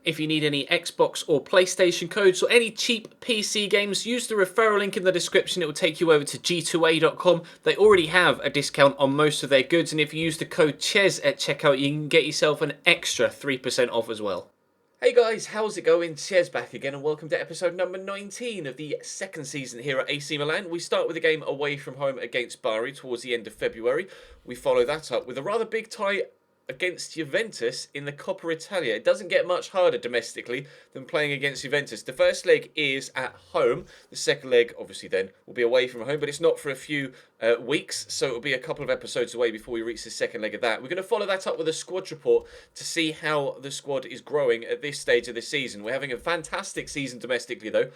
If you need any Xbox or PlayStation codes or any cheap PC games, use the referral link in the description. It will take you over to g2a.com. They already have a discount on most of their goods, and if you use the code CHES at checkout, you can get yourself an extra 3% off as well. Hey guys, how's it going? Chez back again, and welcome to episode number 19 of the second season here at AC Milan. We start with a game away from home against Bari towards the end of February. We follow that up with a rather big tie against Juventus in the Coppa Italia. It doesn't get much harder domestically than playing against Juventus. The first leg is at home. The second leg, obviously then, will be away from home, but it's not for a few weeks, so it'll be a couple of episodes away before we reach the second leg of that. We're going to follow that up with a squad report to see how the squad is growing at this stage of the season. We're having a fantastic season domestically, though.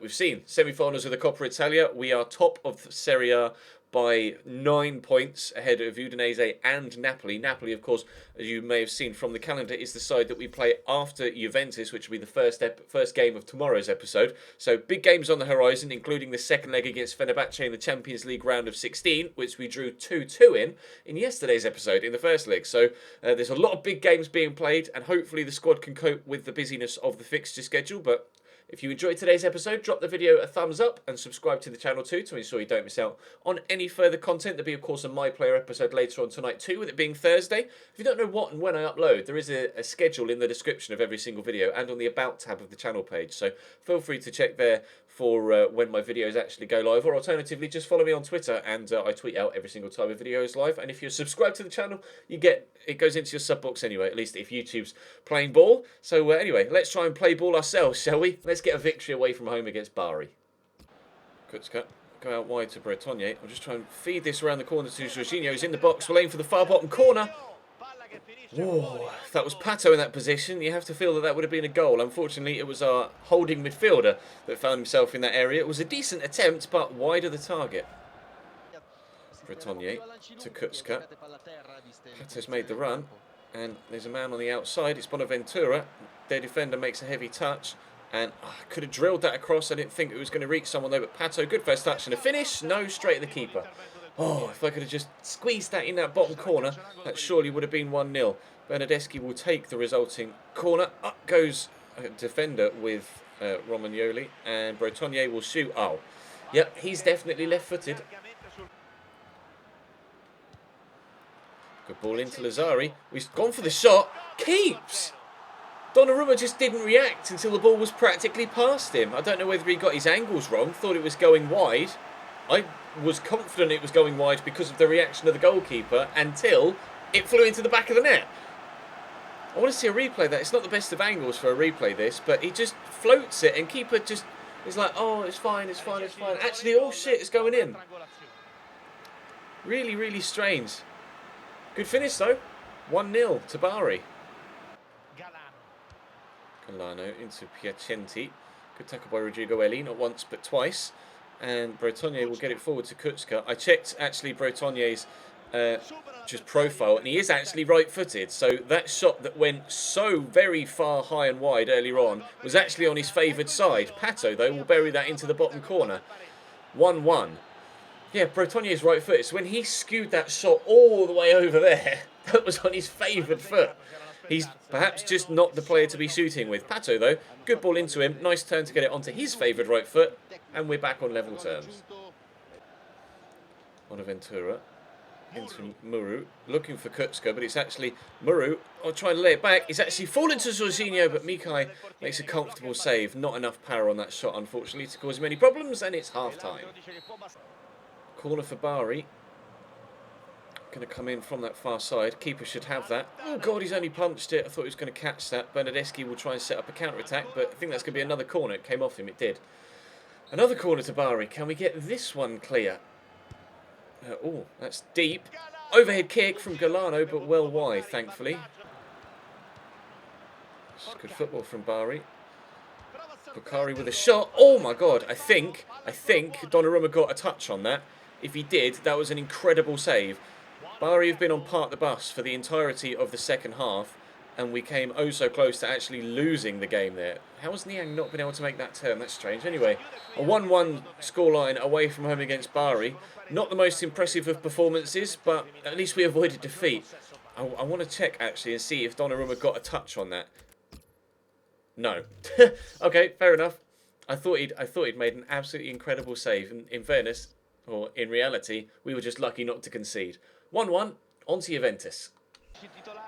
We've seen semi-finals of the Coppa Italia. We are top of Serie A by 9 points ahead of Udinese and Napoli. Napoli, of course, as you may have seen from the calendar, is the side that we play after Juventus, which will be the first game of tomorrow's episode. So big games on the horizon, including the second leg against Fenerbahce in the Champions League round of 16, which we drew 2-2 in yesterday's episode in the first leg. So there's a lot of big games being played, and hopefully the squad can cope with the busyness of the fixture schedule. But if you enjoyed today's episode, drop the video a thumbs up and subscribe to the channel too to ensure you don't miss out on any further content. There'll be, of course, a My Player episode later on tonight too, with it being Thursday. If you don't know what and when I upload, there is a schedule in the description of every single video and on the About tab of the channel page. So feel free to check there for when my videos actually go live, or alternatively just follow me on Twitter, and I tweet out every single time a video is live. And if you're subscribed to the channel, it goes into your sub box anyway, at least if YouTube's playing ball. So anyway, let's try and play ball ourselves, shall we? Let's get a victory away from home against Bari. Kutzka, go out wide to Bretonnier. I'll just try and feed this around the corner to Jorginho. He's in the box, we'll aim for the far bottom corner. Whoa, if that was Pato in that position, you have to feel that that would have been a goal. Unfortunately, it was our holding midfielder that found himself in that area. It was a decent attempt, but wide of the target. Bretonnier to Kutzka. Pato's made the run, and there's a man on the outside. It's Bonaventura. Their defender makes a heavy touch, and could have drilled that across. I didn't think it was going to reach someone though, but Pato, good first touch and a finish. No, straight at the keeper. Oh, if I could have just squeezed that in that bottom corner, that surely would have been 1-0. Bernardeschi will take the resulting corner. Up goes a defender with Romagnoli, and Bretonnier will shoot. Oh, yep, he's definitely left-footed. Good ball into Lazzari. We've gone for the shot. Keeps! Donnarumma just didn't react until the ball was practically past him. I don't know whether he got his angles wrong, thought it was going wide. I was confident it was going wide because of the reaction of the goalkeeper until it flew into the back of the net. I want to see a replay of that. It's not the best of angles for a replay, this, but he just floats it and keeper just is like, oh, it's fine, it's fine, it's fine. Actually, oh shit, it's going in. Really, really strange. Good finish though. 1-0 to Bari. Galano into Piacenti. Good tackle by Rodrigo Eli, not once but twice. And Bretonnier will get it forward to Kutzka. I checked actually Bretonnier's just profile, and he is actually right-footed. So that shot that went so very far high and wide earlier on was actually on his favoured side. Pato, though, will bury that into the bottom corner. 1-1. Yeah, Bretonnier's right-footed. So when he skewed that shot all the way over there, that was on his favoured foot. He's perhaps just not the player to be shooting with. Pato, though, good ball into him. Nice turn to get it onto his favoured right foot. And we're back on level terms. Bonaventura into Muru. Looking for Kutzka, but it's actually Muru. I'll try and lay it back. It's actually fallen to Jorginho, but Mikai makes a comfortable save. Not enough power on that shot, unfortunately, to cause many problems. And it's half-time. Corner for Bari. Going to come in from that far side. Keeper should have that. Oh god, he's only punched it. I thought he was going to catch that. Bernardeschi will try and set up a counter-attack, but I think that's going to be another corner. It came off him, it did. Another corner to Bari. Can we get this one clear? Oh, that's deep. Overhead kick from Galano, but well wide, thankfully. Good football from Bari. Bukhari with a shot. Oh my god, I think Donnarumma got a touch on that. If he did, that was an incredible save. Bari have been on park the bus for the entirety of the second half, and we came oh so close to actually losing the game there. How has Niang not been able to make that turn? That's strange. Anyway, a 1-1 scoreline away from home against Bari. Not the most impressive of performances, but at least we avoided defeat. I want to check actually and see if Donnarumma got a touch on that. No. Okay, fair enough. I thought he'd made an absolutely incredible save. In fairness, or in reality, we were just lucky not to concede. 1-1, on to Juventus.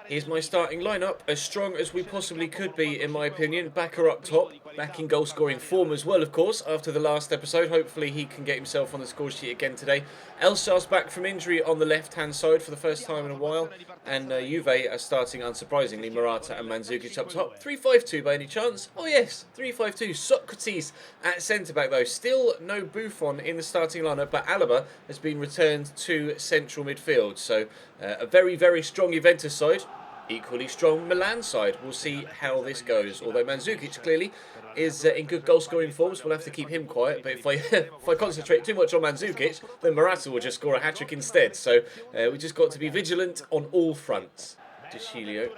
Here's my starting lineup, as strong as we possibly could be, in my opinion. Backer up top, back in goal-scoring form as well, of course, after the last episode. Hopefully he can get himself on the score sheet again today. Elshar's back from injury on the left-hand side for the first time in a while. And Juve are starting, unsurprisingly, Morata and Mandzukic up top. 3-5-2 by any chance? Oh yes, 3-5-2. Socrates at centre-back though. Still no Buffon in the starting lineup, but Alaba has been returned to central midfield. So a very, very strong Juventus side. Equally strong Milan side. We'll see how this goes. Although Mandzukic clearly is in good goal scoring form, so we'll have to keep him quiet. But if I if I concentrate too much on Mandzukic, then Morata will just score a hat-trick instead. So we just got to be vigilant on all fronts. Decilio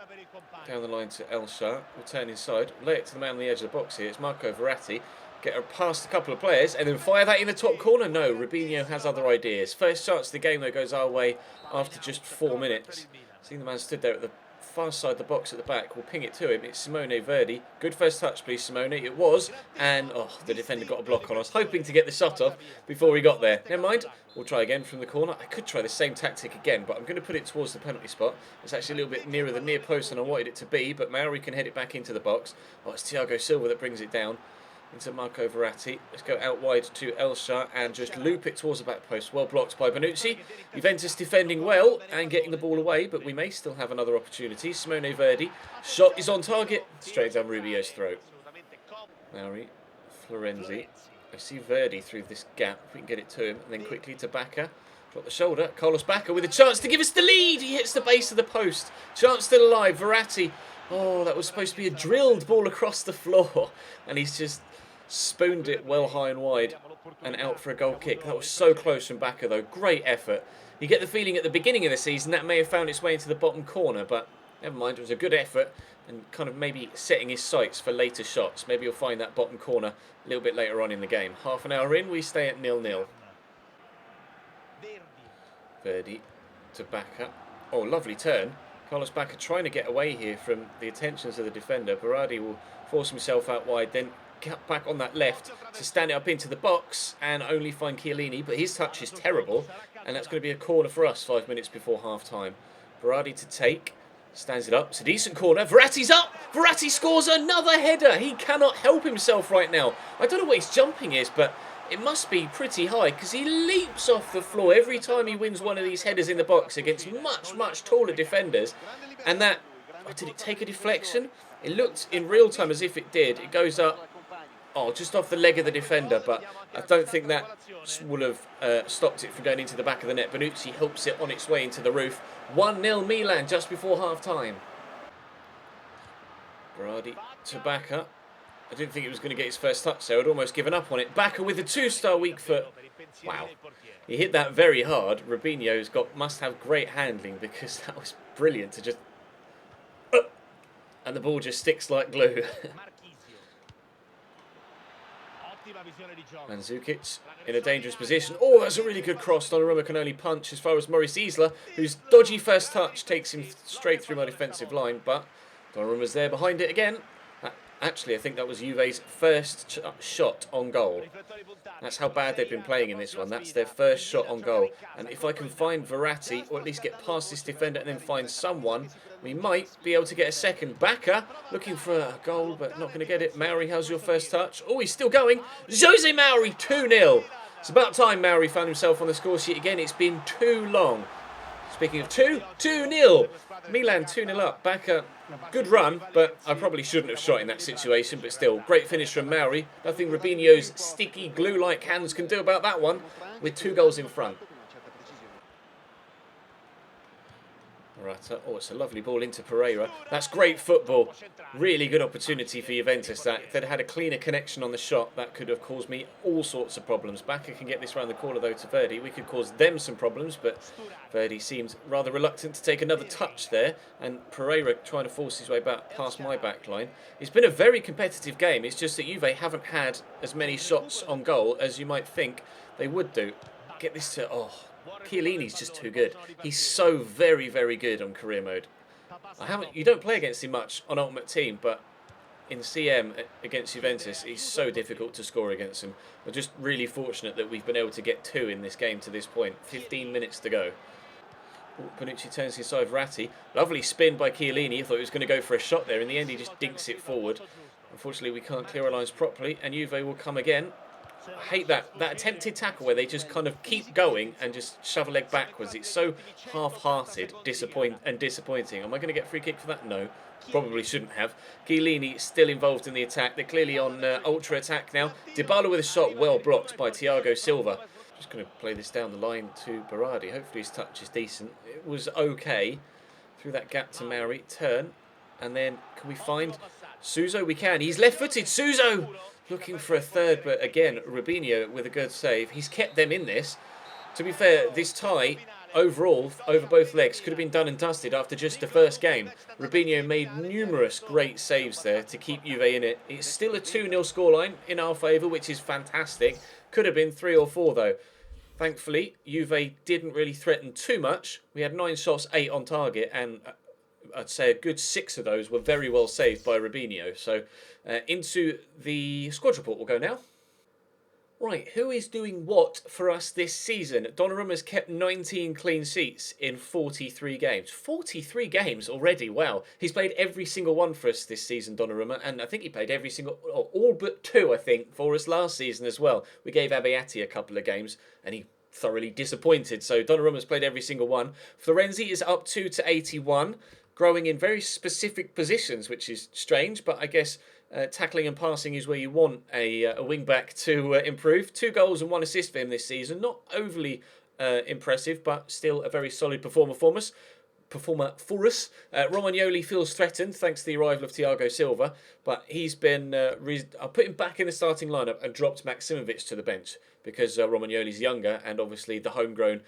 down the line to Elshar. We'll turn inside. Lay it to the man on the edge of the box here. It's Marco Verratti. Get her past a couple of players and then fire that in the top corner. No, Robinho has other ideas. First chance of the game though goes our way after just 4 minutes. Seeing the man stood there at the far side of the box at the back. We'll ping it to him. It's Simone Verdi. Good first touch, please, Simone. It was. And, oh, the defender got a block on us, hoping to get the shot off before we got there. Never mind. We'll try again from the corner. I could try the same tactic again, but I'm going to put it towards the penalty spot. It's actually a little bit nearer the near post than I wanted it to be, but Maori can head it back into the box. Oh, it's Thiago Silva that brings it down into Marco Verratti. Let's go out wide to Elshar and just loop it towards the back post. Well blocked by Bonucci. Juventus defending well and getting the ball away, but we may still have another opportunity. Simone Verdi. Shot is on target. Straight down Rubio's throat. Mauri. Florenzi. I see Verdi through this gap. We can get it to him. And then quickly to Bacca. Drop the shoulder. Carlos Bacca with a chance to give us the lead. He hits the base of the post. Chance still alive. Verratti. Oh, that was supposed to be a drilled ball across the floor. And he's just spooned it well high and wide and out for a goal kick. That was so close from Bacca though. Great effort. You get the feeling at the beginning of the season that may have found its way into the bottom corner, but never mind, it was a good effort and kind of maybe setting his sights for later shots. Maybe you'll find that bottom corner a little bit later on in the game. Half an hour in, we stay at 0-0. Verdi to Bacca. Oh, lovely turn. Carlos Bacca trying to get away here from the attentions of the defender. Berardi will force himself out wide, then cut back on that left to stand it up into the box and only find Chiellini, but his touch is terrible and that's going to be a corner for us 5 minutes before half time. Berardi to take, stands it up, it's a decent corner. Verratti's up! Verratti scores another header! He cannot help himself right now. I don't know what his jumping is, but it must be pretty high because he leaps off the floor every time he wins one of these headers in the box against much, much taller defenders. And that, oh, did it take a deflection? It looked in real time as if it did. It goes up, oh, just off the leg of the defender, but I don't think that would have stopped it from going into the back of the net. Bonucci helps it on its way into the roof. 1-0 Milan just before half-time. Berardi to Bacca. I didn't think it was going to get his first touch, so I'd almost given up on it. Bacca with a 2-star weak foot. Wow. He hit that very hard. Robinho's must have great handling because that was brilliant to just... and the ball just sticks like glue. Mandzukic in a dangerous position. Oh, that's a really good cross. Donnarumma can only punch as far as Maurice Isla, whose dodgy first touch takes him straight through my defensive line, but Donnarumma's there behind it again. Actually, I think that was Juve's first shot on goal. That's how bad they've been playing in this one. That's their first shot on goal. And if I can find Verratti, or at least get past this defender and then find someone, we might be able to get a second. Bacca looking for a goal, but not going to get it. Mauri, how's your first touch? Oh, he's still going. Jose Mauri, 2-0. It's about time Mauri found himself on the score sheet again. It's been too long. Speaking of 2-0. Milan 2-0 up. Bacca, good run, but I probably shouldn't have shot in that situation, but still, great finish from Mauri. Nothing Robinho's sticky glue-like hands can do about that one, with 2 goals in front. Morata. Oh, it's a lovely ball into Pereira. That's great football. Really good opportunity for Juventus. That if they'd had a cleaner connection on the shot, that could have caused me all sorts of problems. Bacca can get this round the corner though to Verdi. We could cause them some problems, but Verdi seems rather reluctant to take another touch there. And Pereira trying to force his way back past my back line. It's been a very competitive game. It's just that Juve haven't had as many shots on goal as you might think they would do. Get this to... oh... Chiellini's just too good. He's so very, very good on career mode. You don't play against him much on Ultimate Team, but in CM against Juventus is so difficult to score against them. We're just really fortunate that we've been able to get 2 in this game to this point. 15 minutes to go. Bonucci turns inside Verratti. Lovely spin by Chiellini. I thought he was going to go for a shot there. In the end, he just dinks it forward. Unfortunately, we can't clear our lines properly, and Juve will come again. I hate that attempted tackle where they just kind of keep going and just shove a leg backwards. It's so half-hearted, disappointing. Am I going to get a free kick for that? No. Probably shouldn't have. Chiellini still involved in the attack. They're clearly on ultra attack now. Dybala with a shot well blocked by Thiago Silva. Just going to play this down the line to Berardi. Hopefully his touch is decent. It was okay. Through that gap to Mauri. Turn. And then can we find Suso? We can. He's left-footed. Suso! Looking for a third, but again, Robinho with a good save. He's kept them in this. To be fair, this tie, overall, over both legs, could have been done and dusted after just the first game. Robinho made numerous great saves there to keep Juve in it. It's still a 2-0 scoreline in our favour, which is fantastic. Could have been 3 or 4, though. Thankfully, Juve didn't really threaten too much. We had 9 shots, 8 on target, and I'd say a good 6 of those were very well saved by Robinho. So into the squad report we'll go now. Right, who is doing what for us this season? Donnarumma's kept 19 clean sheets in 43 games. 43 games already, wow. He's played every single one for us this season, Donnarumma, and I think he played every single, all but 2, I think, for us last season as well. We gave Abbiati a couple of games, and he thoroughly disappointed. So Donnarumma's played every single one. Florenzi is up 2 to 81, growing in very specific positions, which is strange, but I guess tackling and passing is where you want a wing-back to improve. 2 goals and 1 assist for him this season. Not overly impressive, but still a very solid performer for us. Romagnoli feels threatened thanks to the arrival of Thiago Silva, but he's been... I put him back in the starting lineup and dropped Maksimovic to the bench because Romagnoli's younger and obviously the homegrown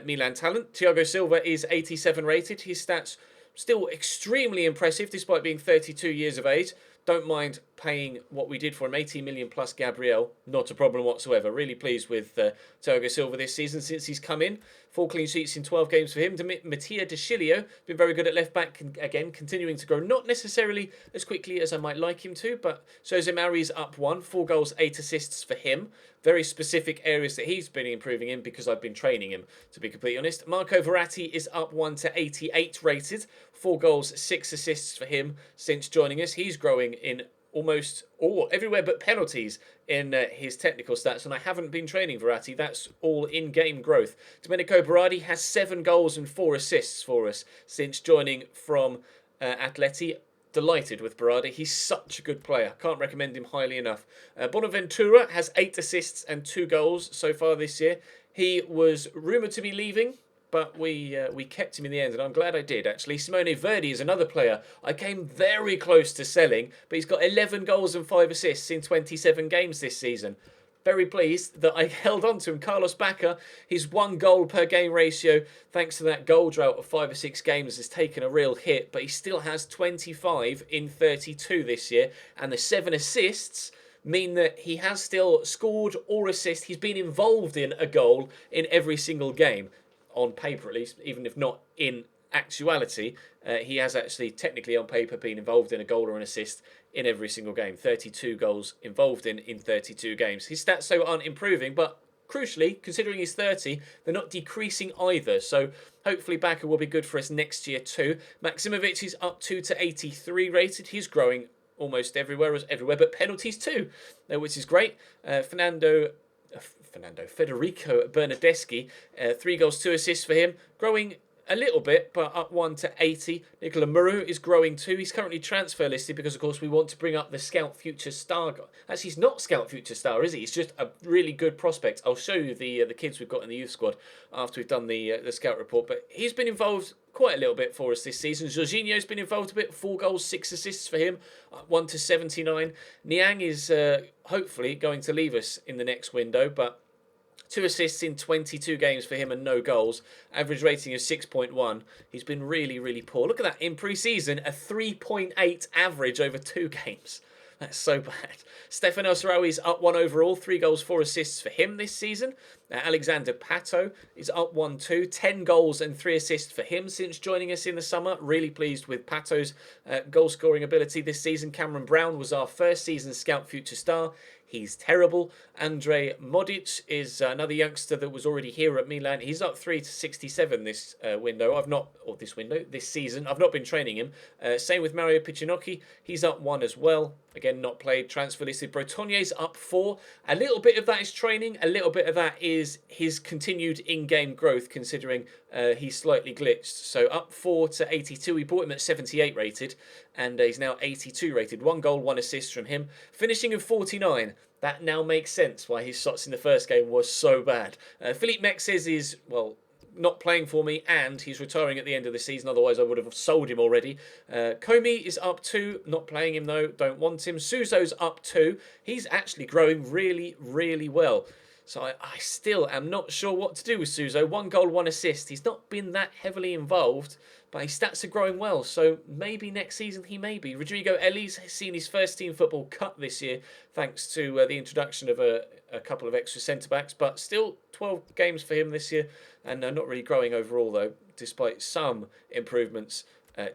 Milan talent. Thiago Silva is 87 rated. His stats still extremely impressive despite being 32 years of age. Don't mind paying what we did for him, 18 million plus Gabriel. Not a problem whatsoever. Really pleased with Thiago Silva this season since he's come in. 4 clean sheets in 12 games for him. Mattia De Sciglio, been very good at left back, again, continuing to grow. Not necessarily as quickly as I might like him to, but Jose Mauri's up 1. 4 goals, 8 assists for him. Very specific areas that he's been improving in because I've been training him, to be completely honest. Marco Verratti is up 1 to 88 rated. 4 goals, 6 assists for him since joining us. He's growing in almost everywhere but penalties in his technical stats, and I haven't been training Verratti. That's all in-game growth. Domenico Berardi has 7 goals and 4 assists for us since joining from Atleti. Delighted with Berardi. He's such a good player. Can't recommend him highly enough. Bonaventura has 8 assists and 2 goals so far this year. He was rumoured to be leaving, but we kept him in the end, and I'm glad I did, actually. Simone Verdi is another player I came very close to selling, but he's got 11 goals and 5 assists in 27 games this season. Very pleased that I held on to him. Carlos Bacca, his 1 goal per game ratio, thanks to that goal drought of 5 or 6 games, has taken a real hit, but he still has 25 in 32 this year, and the 7 assists mean that he has still scored or assisted. He's been involved in a goal in every single game. On paper at least, even if not in actuality, he has actually technically on paper been involved in a goal or an assist in every single game. 32 goals involved in 32 games. His stats so aren't improving, but crucially, considering he's 30, they're not decreasing either. So hopefully Bacca will be good for us next year too. Maksimovic is up 2 to 83 rated. He's growing almost everywhere, but penalties too, which is great. Federico Bernardeschi, 3 goals, 2 assists for him. Growing a little bit, but up 1 to 80. Nicola Muru is growing too. He's currently transfer listed because, of course, we want to bring up the Scout Future Star guy. Actually, he's not Scout Future Star, is he? He's just a really good prospect. I'll show you the kids we've got in the youth squad after we've done the Scout report. But he's been involved quite a little bit for us this season. Jorginho's been involved a bit. 4 goals, 6 assists for him. 1 to 79. Niang is hopefully going to leave us in the next window, but 2 assists in 22 games for him and no goals. Average rating of 6.1. He's been really, really poor. Look at that. In pre-season, a 3.8 average over 2 games. That's so bad. Stefano Sarawi's up 1 overall, 3 goals, 4 assists for him this season. Alexander Pato is up 1 too, 10 goals and 3 assists for him since joining us in the summer. Really pleased with Pato's goal scoring ability this season. Cameron Brown was our first season Scout Future Star. He's terrible. Andrej Modic is another youngster that was already here at Milan. He's up 3 to 67 this this season. I've not been training him. Same with Mario Piccinocchi. He's up 1 as well. Again, not played, transfer listed. Bretonier's up 4. A little bit of that is training. A little bit of that is his continued in-game growth, considering he's slightly glitched. So up 4 to 82. We bought him at 78 rated, and he's now 82 rated. 1 goal, 1 assist from him. Finishing in 49. That now makes sense why his shots in the first game was so bad. Philippe Mexes is, well, not playing for me, and he's retiring at the end of the season. Otherwise, I would have sold him already. Comey is up 2. Not playing him, though. Don't want him. Suzo's up 2. He's actually growing really, really well. So I still am not sure what to do with Suzo. 1 goal, 1 assist. He's not been that heavily involved, but his stats are growing well. So maybe next season he may be. Rodrigo Ellis has seen his first team football cut this year, thanks to the introduction of a couple of extra centre-backs. But still 12 games for him this year, and not really growing overall, though, despite some improvements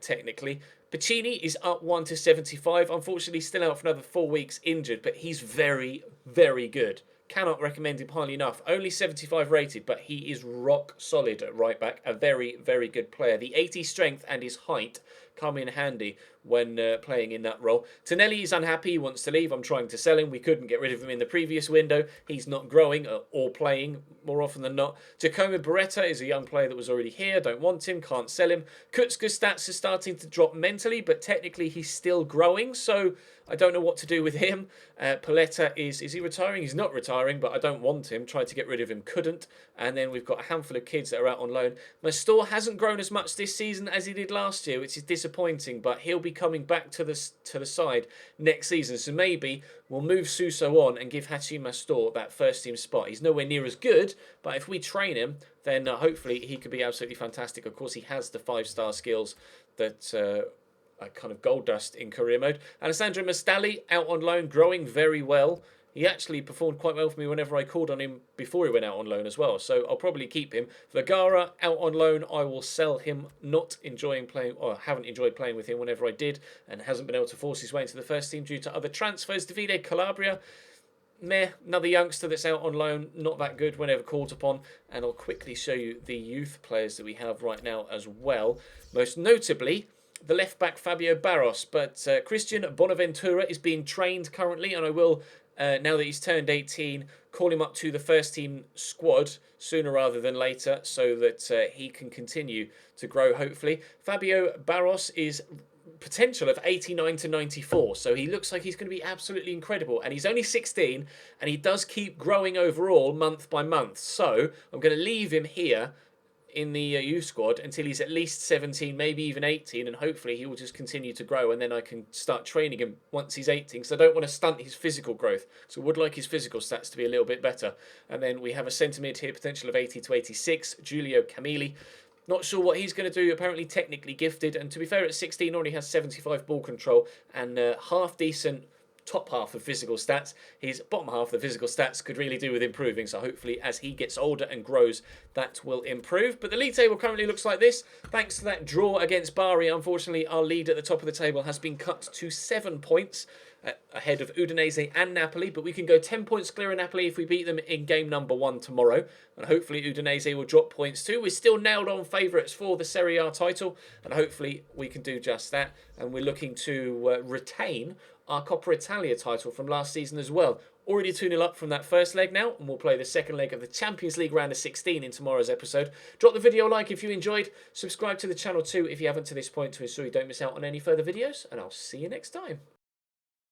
technically. Piccini is up 1 to 75. Unfortunately, still out for another 4 weeks injured, but he's very, very good. Cannot recommend him highly enough. Only 75 rated, but he is rock solid at right back. A very, very good player. The 80 strength and his height come in handy when playing in that role. Tonelli is unhappy. He wants to leave. I'm trying to sell him. We couldn't get rid of him in the previous window. He's not growing or playing more often than not. Giacomo Beretta is a young player that was already here. Don't want him. Can't sell him. Kutzka's stats are starting to drop mentally, but technically he's still growing, so I don't know what to do with him. Paletta is he retiring? He's not retiring, but I don't want him. Tried to get rid of him, couldn't. And then we've got a handful of kids that are out on loan. Mastor hasn't grown as much this season as he did last year, which is disappointing, but he'll be coming back to the side next season. So maybe we'll move Suso on and give Hachi Mastor that first team spot. He's nowhere near as good, but if we train him, then hopefully he could be absolutely fantastic. Of course, he has the 5-star skills that are kind of gold dust in career mode. Alessandro Mastalli out on loan, growing very well. He actually performed quite well for me whenever I called on him before he went out on loan as well. So I'll probably keep him. Vergara out on loan. I will sell him. Not enjoying playing, or haven't enjoyed playing with him whenever I did, and hasn't been able to force his way into the first team due to other transfers. Davide Calabria, meh, another youngster that's out on loan, not that good whenever called upon. And I'll quickly show you the youth players that we have right now as well. Most notably, the left-back Fabio Barros, but Christian Bonaventura is being trained currently, and I will, now that he's turned 18, call him up to the first-team squad sooner rather than later, so that he can continue to grow, hopefully. Fabio Barros is potential of 89 to 94, so he looks like he's going to be absolutely incredible, and he's only 16, and he does keep growing overall month by month, so I'm going to leave him here in the youth squad until he's at least 17, maybe even 18, and hopefully he will just continue to grow, and then I can start training him once he's 18, because I don't want to stunt his physical growth, so I would like his physical stats to be a little bit better. And then we have a centre mid here, potential of 80 to 86, Giulio Camilli. Not sure what he's going to do, apparently technically gifted, and to be fair, at 16 already has 75 ball control and half decent top half of physical stats. His bottom half of the physical stats could really do with improving, so hopefully as he gets older and grows, that will improve. But the league table currently looks like this. Thanks to that draw against Bari, unfortunately our lead at the top of the table has been cut to 7 points, ahead of Udinese and Napoli, but we can go 10 points clear of Napoli if we beat them in game number 1 tomorrow, and hopefully Udinese will drop points too. We're still nailed on favourites for the Serie A title, and hopefully we can do just that, and we're looking to retain our Coppa Italia title from last season as well. Already 2-0 up from that first leg now, and we'll play the second leg of the Champions League round of 16 in tomorrow's episode. Drop the video a like if you enjoyed, subscribe to the channel too if you haven't to this point to ensure you don't miss out on any further videos, and I'll see you next time.